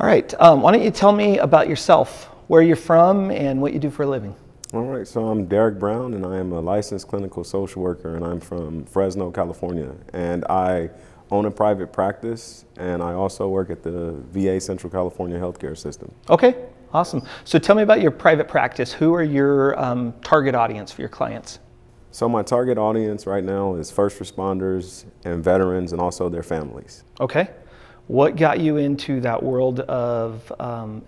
All right, why don't you tell me about yourself, where you're from, and what you do for a living? All right, so I'm Derric Brown, and I am a licensed clinical social worker, and I'm from Fresno, California. And I own a private practice, and I also work at the VA Central California healthcare system. Okay, awesome. So tell me about your private practice. Who are your target audience for your clients? So my target audience right now is first responders and veterans, and also their families. Okay. What got you into that world of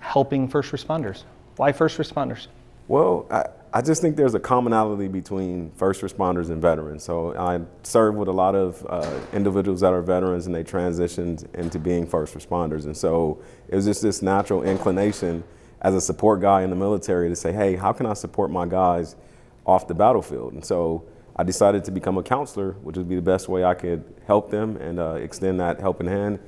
helping first responders? Why first responders? Well, I just think there's a commonality between first responders and veterans. So I serve with a lot of individuals that are veterans, and they transitioned into being first responders. And so it was just this natural inclination as a support guy in the military to say, hey, how can I support my guys off the battlefield? And so I decided to become a counselor, which would be the best way I could help them and extend that helping hand.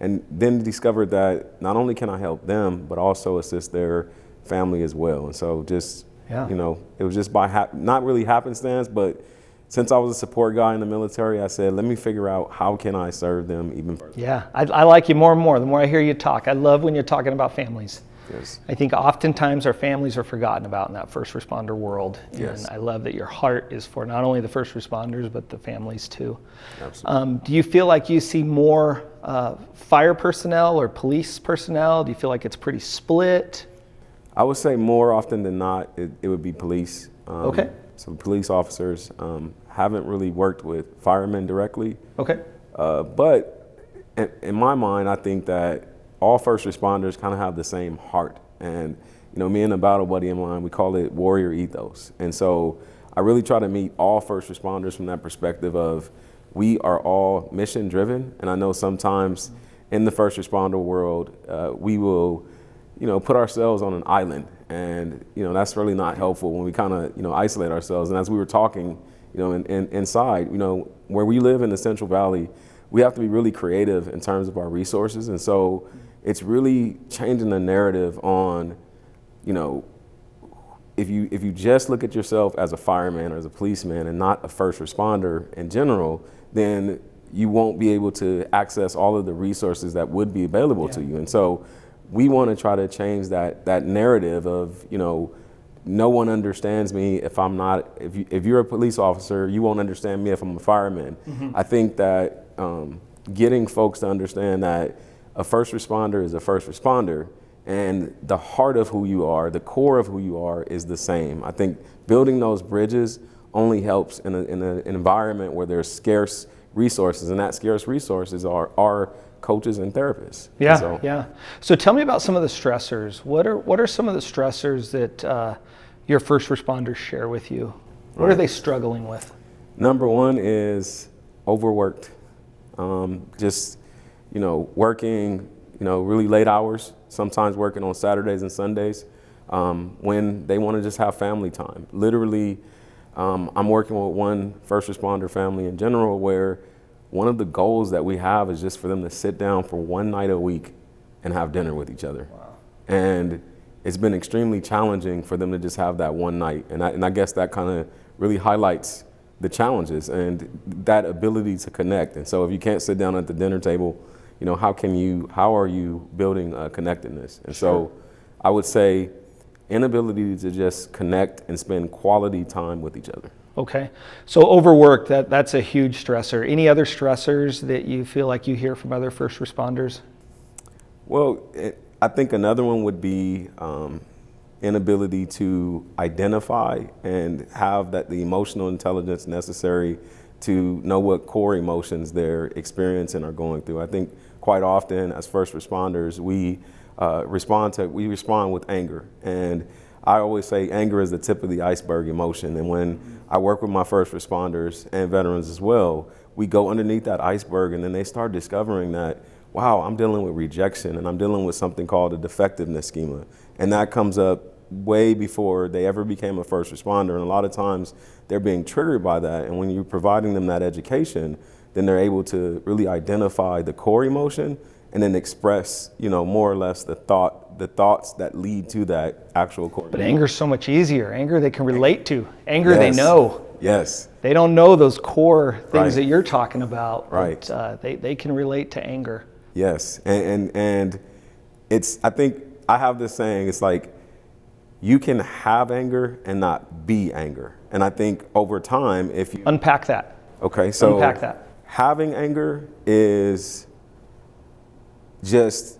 And then discovered that not only can I help them, but also assist their family as well. And so just, you know, it was just by not really happenstance, but since I was a support guy in the military, I said, let me figure out how can I serve them even further. Yeah, I like you more and more the more I hear you talk. I love when you're talking about families. Yes. I think oftentimes our families are forgotten about in that first responder world. Yes. And I love that your heart is for not only the first responders, but the families too. Absolutely. Do you feel like you see more fire personnel or police personnel? Do you feel like it's pretty split? I would say more often than not, it would be police. Okay. So police officers haven't really worked with firemen directly. Okay. But in my mind, I think that all first responders kind of have the same heart. And, you know, me and a battle buddy of mine, we call it warrior ethos. And so I really try to meet all first responders from that perspective of we are all mission driven. And I know sometimes in the first responder world, we will, you know, put ourselves on an island. And, you know, that's really not helpful when we kind of, you know, isolate ourselves. And as we were talking, you know, inside, you know, where we live in the Central Valley, we have to be really creative in terms of our resources. And so it's really changing the narrative on, you know, if you just look at yourself as a fireman or as a policeman and not a first responder in general, then you won't be able to access all of the resources that would be available to you. And so we want to try to change that narrative of, you know, no one understands me if I'm not, if you're a police officer, you won't understand me if I'm a fireman. Mm-hmm. I think that getting folks to understand that a first responder is a first responder, and the heart of who you are, the core of who you are is the same. I think building those bridges only helps in an environment where there's scarce resources, and that scarce resources are coaches and therapists. Yeah. So tell me about some of the stressors. What are some of the stressors that your first responders share with you? What are they struggling with? Number one is overworked. Just, you know, working, you know, really late hours, sometimes working on Saturdays and Sundays, when they want to just have family time. Literally, I'm working with one first responder family in general where one of the goals that we have is just for them to sit down for one night a week and have dinner with each other. Wow. And it's been extremely challenging for them to just have that one night. And I guess that kind of really highlights the challenges and that ability to connect. And so if you can't sit down at the dinner table, you know, how are you building connectedness? And so I would say inability to just connect and spend quality time with each other. Okay. So overwork, that's a huge stressor. Any other stressors that you feel like you hear from other first responders? Well, I think another one would be inability to identify and have the emotional intelligence necessary to know what core emotions they're experiencing or going through. I think quite often as first responders, we respond with anger. And I always say anger is the tip of the iceberg emotion. And when I work with my first responders and veterans as well, we go underneath that iceberg and then they start discovering that, wow, I'm dealing with rejection and I'm dealing with something called a defectiveness schema. And that comes up way before they ever became a first responder. And a lot of times they're being triggered by that. And when you're providing them that education, then they're able to really identify the core emotion and then express, you know, more or less the thoughts that lead to that actual core. But anger's so much easier. Anger they can relate to. Anger they know. Yes. They don't know those core things that you're talking about. Right. But they can relate to anger. Yes. And I think I have this saying, it's like, you can have anger and not be anger. And I think over time, if you Unpack that. Okay, so Unpack that. having anger is just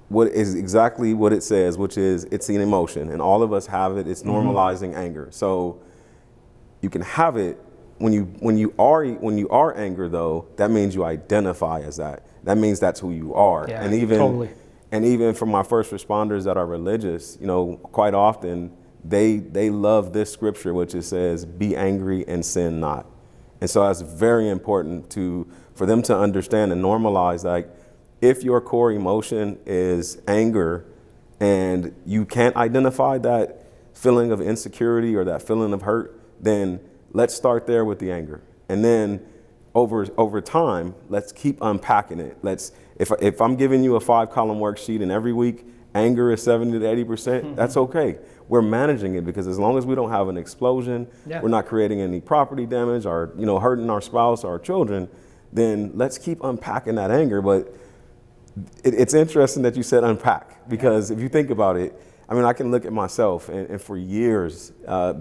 what is exactly what it says, which is it's an emotion, and all of us have it. It's normalizing anger. So you can have it when you are angry, though. That means you identify as that. That means that's who you are. Yeah, and even totally. and even for my first responders that are religious, quite often they love this scripture, which it says, "Be angry and sin not." And so that's very important for them to understand and normalize, like, if your core emotion is anger and you can't identify that feeling of insecurity or that feeling of hurt, then let's start there with the anger. And then over time, let's keep unpacking it. If I'm giving you a 5-column worksheet and every week anger is 70 to 80%, that's okay. We're managing it, because as long as we don't have an explosion, we're not creating any property damage or hurting our spouse or our children, then let's keep unpacking that anger. But it's interesting that you said unpack, because if you think about it, I mean, I can look at myself and for years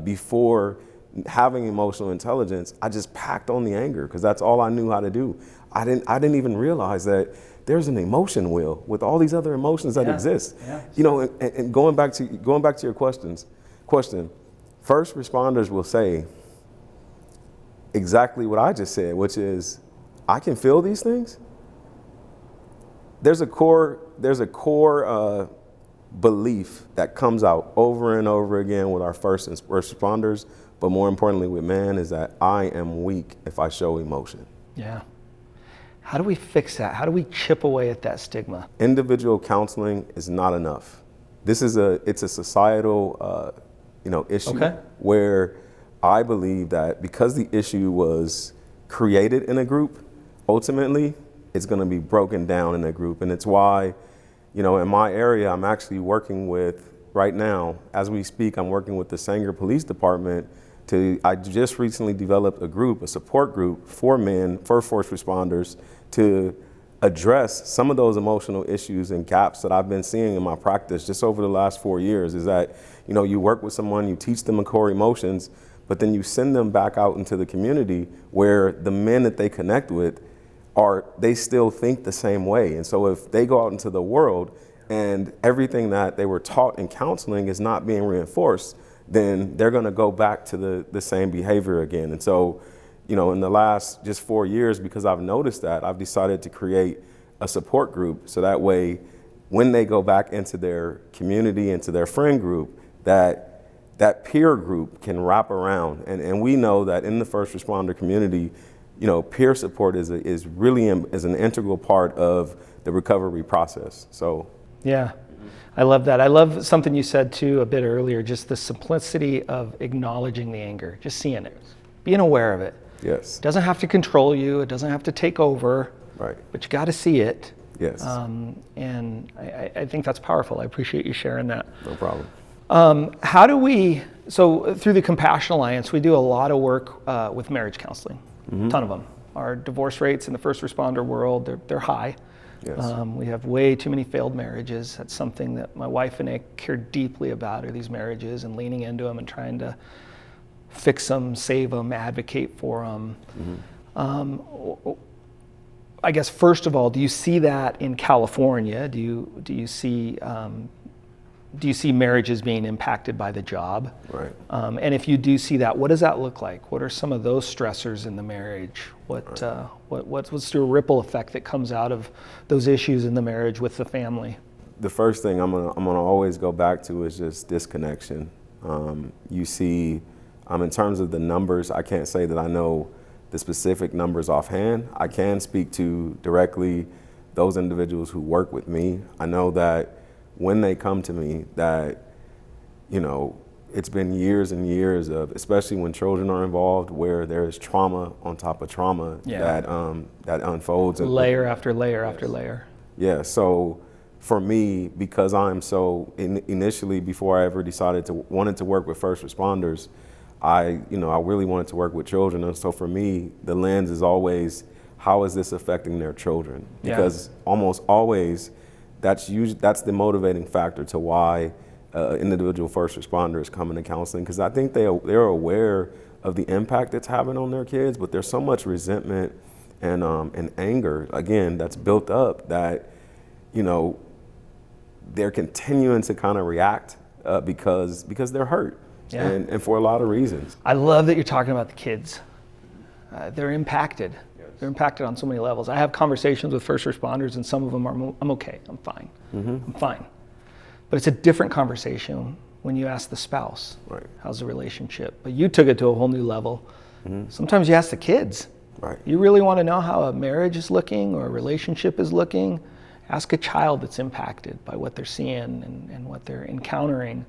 before having emotional intelligence, I just packed on the anger because that's all I knew how to do. I didn't even realize that there's an emotion wheel with all these other emotions that exist. Yeah. And going back to your question, first responders will say exactly what I just said, which is, I can feel these things. There's a core belief that comes out over and over again with our first responders, but more importantly with man, is that I am weak if I show emotion. Yeah. How do we fix that? How do we chip away at that stigma? Individual counseling is not enough. It's a societal issue where I believe that because the issue was created in a group, ultimately it's going to be broken down in a group. And it's why, in my area, I'm actually working with, right now, as we speak, I'm working with the Sanger Police Department I just recently developed a support group for men, for first responders, to address some of those emotional issues and gaps that I've been seeing in my practice just over the last 4 years. Is that, you work with someone, you teach them the core emotions, but then you send them back out into the community where the men that they connect with they still think the same way. And so if they go out into the world and everything that they were taught in counseling is not being reinforced, then they're going to go back to the same behavior again. And so, in the last just 4 years, because I've noticed that, I've decided to create a support group. So that way, when they go back into their community, into their friend group, that peer group can wrap around. And we know that in the first responder community, peer support is really an integral part of the recovery process. So. Yeah. I love that. I love something you said too a bit earlier, just the simplicity of acknowledging the anger, just seeing it, being aware of it. Yes. It doesn't have to control you. It doesn't have to take over. Right. But you got to see it. Yes. And I think that's powerful. I appreciate you sharing that. No problem. So through the Compassion Alliance, we do a lot of work with marriage counseling, a ton of them. Our divorce rates in the first responder world, they're high. Yes. We have way too many failed marriages. That's something that my wife and I care deeply about, are these marriages, and leaning into them and trying to fix them, save them, advocate for them. I guess first of all, do you see that in California? Do you see marriages being impacted by the job? Right. And if you do see that, what does that look like? What are some of those stressors in the marriage? What's the ripple effect that comes out of those issues in the marriage with the family? The first thing I'm gonna always go back to is just disconnection. You see, in terms of the numbers, I can't say that I know the specific numbers offhand. I can speak to directly those individuals who work with me. I know that when they come to me, that, it's been years and years of, especially when children are involved, where there is trauma on top of trauma that unfolds. Layer after layer after layer. Yeah, so for me, because I'm so, initially before I ever wanted to work with first responders, I really wanted to work with children. And so for me, the lens is always, how is this affecting their children? Because almost always, that's the motivating factor to why individual first responders come into counseling, because I think they're aware of the impact it's having on their kids, but there's so much resentment and anger, again, that's built up that, you know, they're continuing to kind of react because they're hurt, Yeah. and for a lot of reasons. I love that you're talking about the kids. They're impacted. Yes. They're impacted on so many levels. I have conversations with first responders, and some of them are, I'm okay, I'm fine, I'm fine. But it's a different conversation when you ask the spouse, Right. how's the relationship? But you took it to a whole new level. Sometimes you ask the kids. Right. You really want to know how a marriage is looking or a relationship is looking? Ask a child that's impacted by what they're seeing and what they're encountering.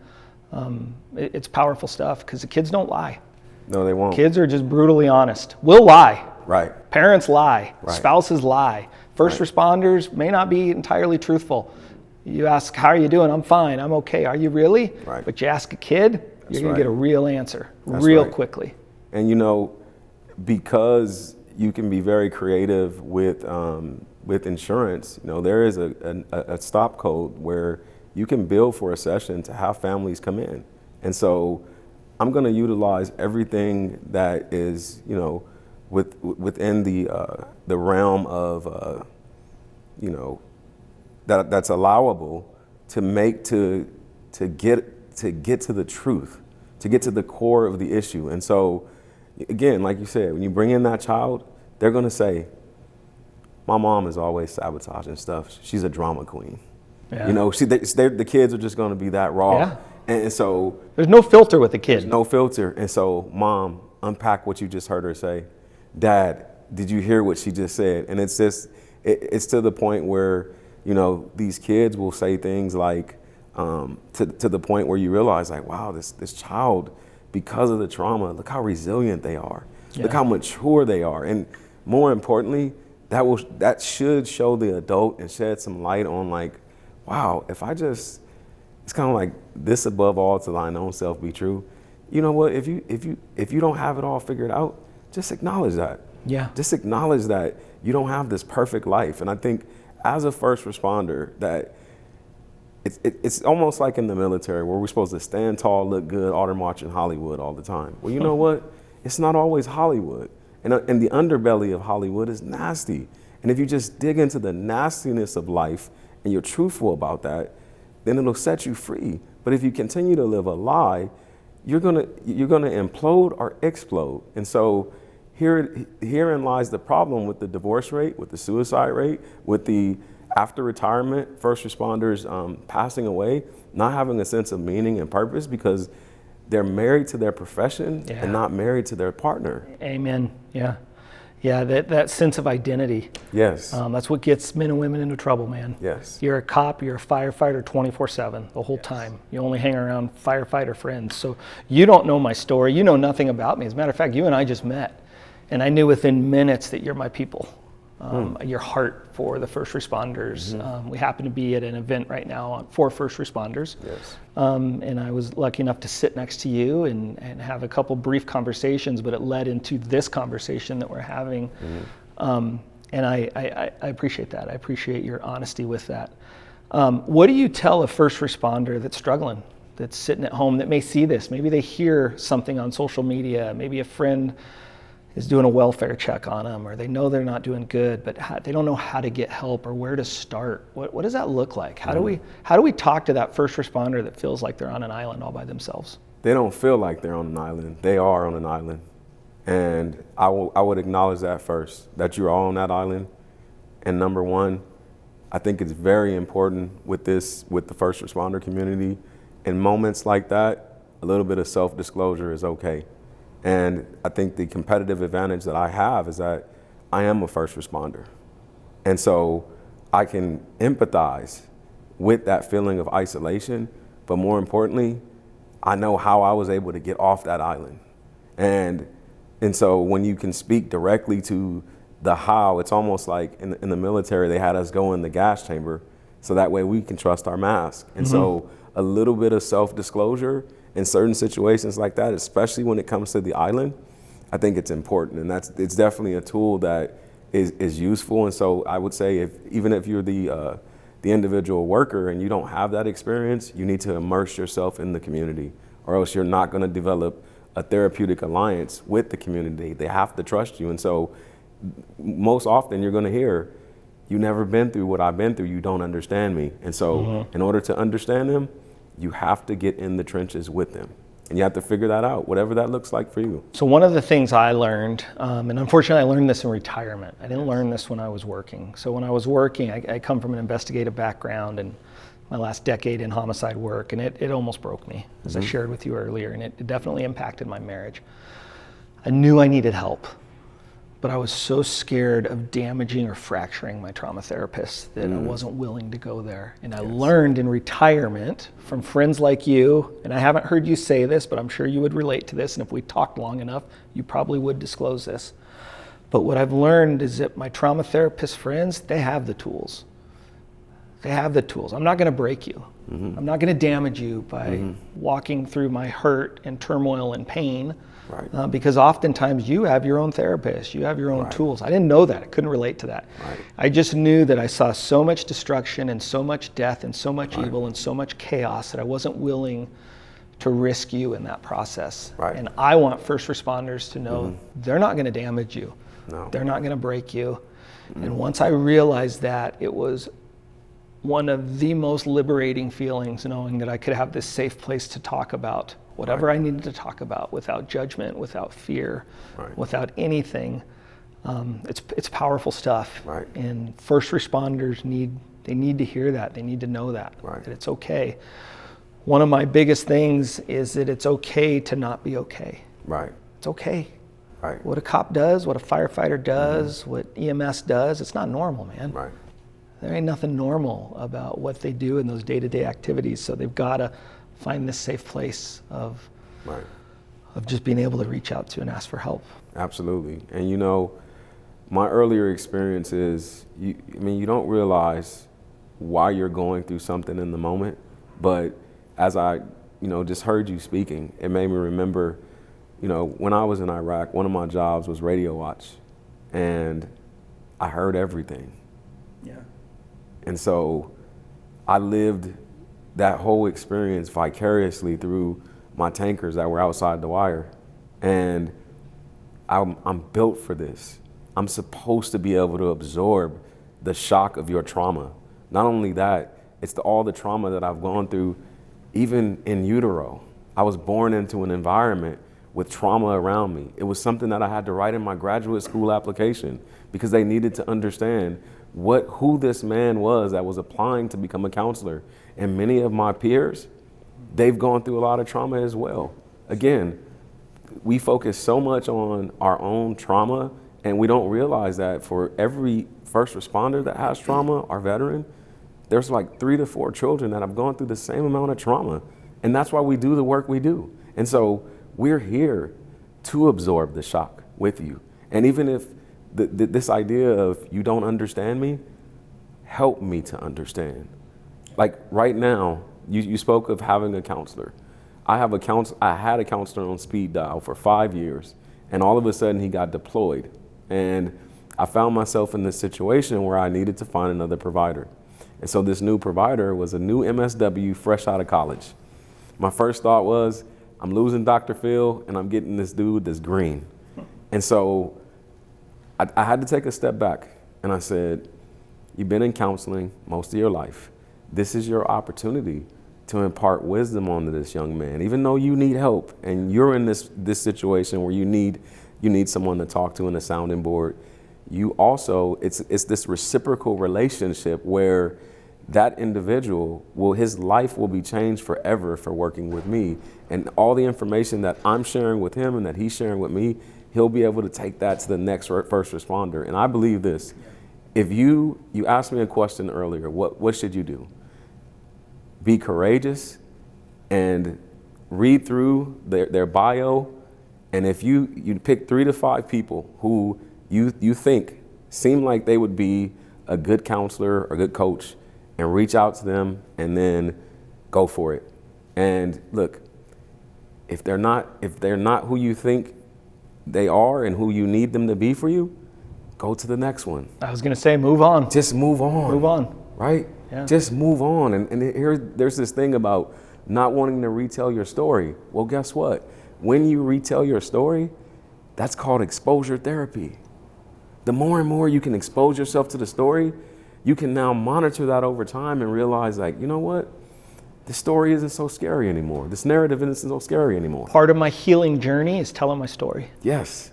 It's powerful stuff because the kids don't lie. No, they won't. Kids are just brutally honest. We'll lie. Right. Parents lie. Right. Spouses lie. First Right. responders may not be entirely truthful. You ask, how are you doing? I'm fine. I'm okay. Are you really? Right. But you ask a kid, That's you're going right. to get a real answer That's real right. quickly. And you know, because you can be very creative with insurance, you know, there is a stop code where you can bill for a session to have families come in. And so I'm going to utilize everything that is, you know, within the realm of, you know, that's allowable to get to the truth, to get to the core of the issue. And so, again, like you said, when you bring in that child, they're going to say, my mom is always sabotaging stuff. She's a drama queen. Yeah. You know, the kids are just going to be that raw. Yeah. And so There's no filter with the kid. there's no filter. And so, Mom, unpack what you just heard her say. Dad, did you hear what she just said? And it's just, it's to the point where, you know, these kids will say things like, to the point where you realize, like, wow, this child, because of the trauma, look how resilient they are. Yeah. Look how mature they are. And more importantly, that should show the adult and shed some light on, like, wow, if I just, it's kind of like this above all to thine own self be true. You know what? If you don't have it all figured out, just acknowledge that. Yeah. Just acknowledge that you don't have this perfect life. And I think as a first responder, that it's almost like in the military where we're supposed to stand tall, look good, order march in Hollywood all the time. Well, you know what? It's not always Hollywood. And the underbelly of Hollywood is nasty. And if you just dig into the nastiness of life and you're truthful about that, then it'll set you free. But if you continue to live a lie, you're gonna implode or explode. And so herein lies the problem with the divorce rate, with the suicide rate, with the after retirement first responders passing away, not having a sense of meaning and purpose because they're married to their profession and not married to their partner. Amen. Yeah. Yeah, that sense of identity. Yes. That's what gets men and women into trouble, man. Yes. You're a cop, you're a firefighter 24/7 the whole time. You only hang around firefighter friends. So you don't know my story. You know nothing about me. As a matter of fact, you and I just met. And I knew within minutes that you're my people. Your heart for the first responders. We happen to be at an event right now for first responders. Yes. And I was lucky enough to sit next to you and have a couple brief conversations, but it led into this conversation that we're having. And I appreciate that. I appreciate your honesty with that. What do you tell a first responder that's struggling, that's sitting at home, that may see this? Maybe they hear something on social media, maybe a friend is doing a welfare check on them, or they know they're not doing good, but they don't know how to get help or where to start. What does that look like? How do we talk to that first responder that feels like they're on an island all by themselves? They don't feel like they're on an island. They are on an island. And I would acknowledge that first, that you're all on that island. And number one, I think it's very important with the first responder community. In moments like that, a little bit of self-disclosure is okay. And I think the competitive advantage that I have is that I am a first responder. And so I can empathize with that feeling of isolation, but more importantly, I know how I was able to get off that island. And so when you can speak directly to the how, it's almost like in the military, they had us go in the gas chamber so that way we can trust our mask. And so a little bit of self-disclosure in certain situations like that, especially when it comes to the island, I think it's important. And it's definitely a tool that is useful. And so I would say even if you're the the individual worker and you don't have that experience, you need to immerse yourself in the community, or else you're not going to develop a therapeutic alliance with the community. They have to trust you. And so most often you're going to hear, you never been through what I've been through, you don't understand me. And so in order to understand them, you have to get in the trenches with them. And you have to figure that out, whatever that looks like for you. So one of the things I learned, and unfortunately I learned this in retirement. I didn't learn this when I was working. So when I was working, I come from an investigative background and my last decade in homicide work, and it almost broke me, as I shared with you earlier, and it definitely impacted my marriage. I knew I needed help, but I was so scared of damaging or fracturing my trauma therapist that I wasn't willing to go there. And I learned in retirement from friends like you, and I haven't heard you say this, but I'm sure you would relate to this, and if we talked long enough, you probably would disclose this. But what I've learned is that my trauma therapist friends, they have the tools. They have the tools. I'm not gonna break you. I'm not gonna damage you by walking through my hurt and turmoil and pain. Right. Because oftentimes you have your own therapist, you have your own tools. I didn't know that, I couldn't relate to that. Right. I just knew that I saw so much destruction and so much death and so much evil and so much chaos that I wasn't willing to risk you in that process. Right. And I want first responders to know they're not gonna damage you. No. They're not gonna break you. And once I realized that, it was one of the most liberating feelings, knowing that I could have this safe place to talk about whatever I needed to talk about without judgment, without fear, without anything. It's powerful stuff. Right. And first responders need to hear that. They need to know that it's okay. One of my biggest things is that it's okay to not be okay. Right. It's okay. Right. What a cop does, what a firefighter does, what EMS does, it's not normal, man. Right. There ain't nothing normal about what they do in those day-to-day activities. So they've got to find this safe place of just being able to reach out to and ask for help. Absolutely. And you know, my earlier experience is, you don't realize why you're going through something in the moment, but as I, just heard you speaking, it made me remember, when I was in Iraq, one of my jobs was radio watch, and I heard everything. Yeah. And so I lived that whole experience vicariously through my tankers that were outside the wire. And I'm built for this. I'm supposed to be able to absorb the shock of your trauma. Not only that, it's all the trauma that I've gone through, even in utero. I was born into an environment with trauma around me. It was something that I had to write in my graduate school application because they needed to understand who this man was that was applying to become a counselor. And many of my peers, they've gone through a lot of trauma as well. Again, we focus so much on our own trauma, and we don't realize that for every first responder that has trauma, our veteran, there's like 3 to 4 children that have gone through the same amount of trauma. And that's why we do the work we do. And so we're here to absorb the shock with you. And even if this idea of you don't understand me, help me to understand. Like right now, you spoke of having a counselor. I had a counselor on speed dial for 5 years, and all of a sudden he got deployed. And I found myself in this situation where I needed to find another provider. And so this new provider was a new MSW fresh out of college. My first thought was, I'm losing Dr. Phil and I'm getting this dude that's green. And so I had to take a step back and I said, you've been in counseling most of your life. This is your opportunity to impart wisdom onto this young man. Even though you need help and you're in this situation where you need someone to talk to and a sounding board, you also, it's this reciprocal relationship where that individual his life will be changed forever for working with me. And all the information that I'm sharing with him and that he's sharing with me, he'll be able to take that to the next first responder. And I believe this, if you asked me a question earlier, what should you do? Be courageous and read through their bio. And if you pick 3 to 5 people who you think seem like they would be a good counselor or good coach, and reach out to them and then go for it. And look, if they're not who you think they are and who you need them to be for you, go to the next one. I was gonna say, move on. Just move on. Move on. Right? Yeah. Just move on. And there's this thing about not wanting to retell your story. Well, guess what? When you retell your story, that's called exposure therapy. The more and more you can expose yourself to the story, you can now monitor that over time and realize, like, you know what? This story isn't so scary anymore. This narrative isn't so scary anymore. Part of my healing journey is telling my story. Yes.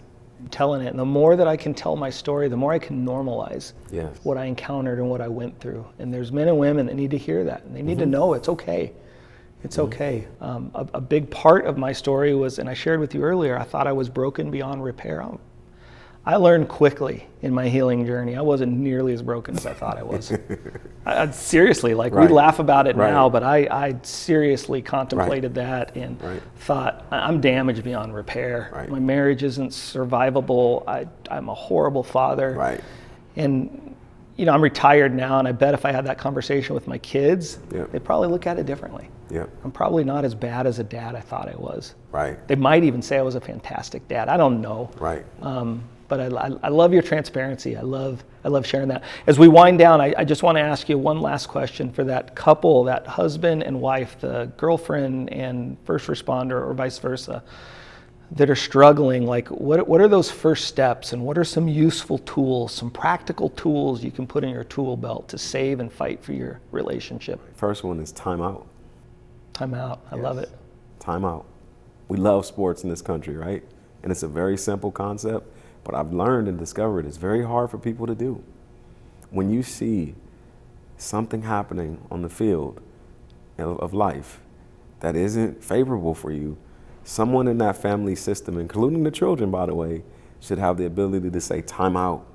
Telling it. And the more that I can tell my story, the more I can normalize Yes. what I encountered and what I went through. And there's men and women that need to hear that. And they need to know it's okay. It's okay. A big part of my story was, and I shared with you earlier, I thought I was broken beyond repair. I learned quickly in my healing journey, I wasn't nearly as broken as I thought I was. Seriously, like we laugh about it now, but I seriously contemplated that and thought, I'm damaged beyond repair. My marriage isn't survivable. I'm a horrible father. And you know, I'm retired now, and I bet if I had that conversation with my kids, they'd probably look at it differently. I'm probably not as bad as a dad I thought I was. They might even say I was a fantastic dad. I don't know. But I love your transparency. I love sharing that. As we wind down, I just want to ask you one last question for that couple, that husband and wife, the girlfriend and first responder, or vice versa, that are struggling. Like, what are those first steps, and what are some useful tools, some practical tools you can put in your tool belt to save and fight for your relationship? First one is time out. Time out. I love it. Time out. We love sports in this country, right? And it's a very simple concept. But I've learned and discovered it's very hard for people to do. When you see something happening on the field of life that isn't favorable for you, someone in that family system, including the children, by the way, should have the ability to say time out.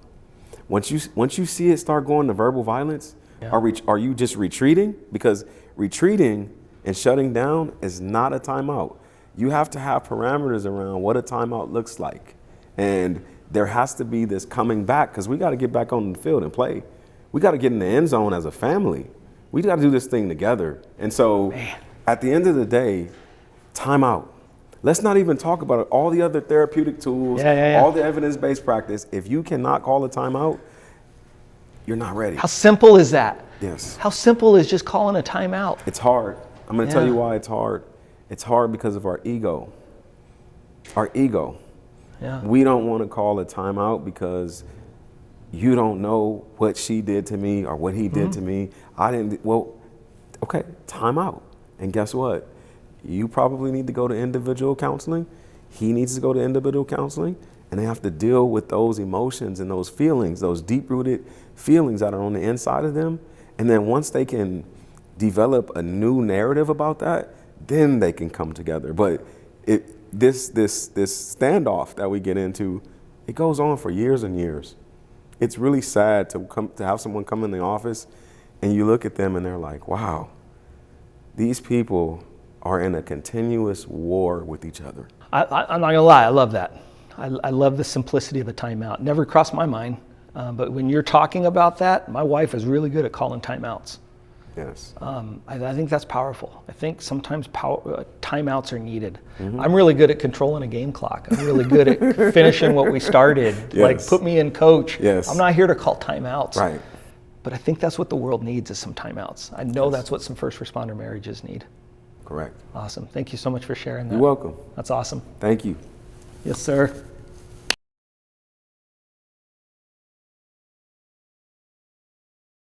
Once you see it start going to verbal violence, are you just retreating? Because retreating and shutting down is not a timeout. You have to have parameters around what a timeout looks like. And there has to be this coming back, because we got to get back on the field and play. We got to get in the end zone as a family. We got to do this thing together. And so at the end of the day, time out. Let's not even talk about all the other therapeutic tools, all the evidence-based practice. If you cannot call a timeout, you're not ready. How simple is that? Yes. How simple is just calling a timeout? It's hard. I'm going to tell you why it's hard. It's hard because of our ego. Our ego. We don't want to call a timeout because you don't know what she did to me or what he did to me. Well, okay, time out. And guess what? You probably need to go to individual counseling. He needs to go to individual counseling, and they have to deal with those emotions and those feelings, those deep-rooted feelings that are on the inside of them. And then once they can develop a new narrative about that, then they can come together. But this standoff that we get into, it goes on for years and years. It's really sad to have someone come in the office and you look at them and they're like, wow, these people are in a continuous war with each other. I'm not gonna lie, I love that. I love the simplicity of a timeout. Never crossed my mind, but when you're talking about that, my wife is really good at calling timeouts. Yes. I think that's powerful. I think sometimes timeouts are needed. I'm really good at controlling a game clock. I'm really good at finishing what we started. Like, put me in, coach. I'm not here to call timeouts. But I think that's what the world needs, is some timeouts. I know that's what some first responder marriages need. Correct. Awesome. Thank you so much for sharing that. You're welcome. That's awesome. Thank you. Yes, sir.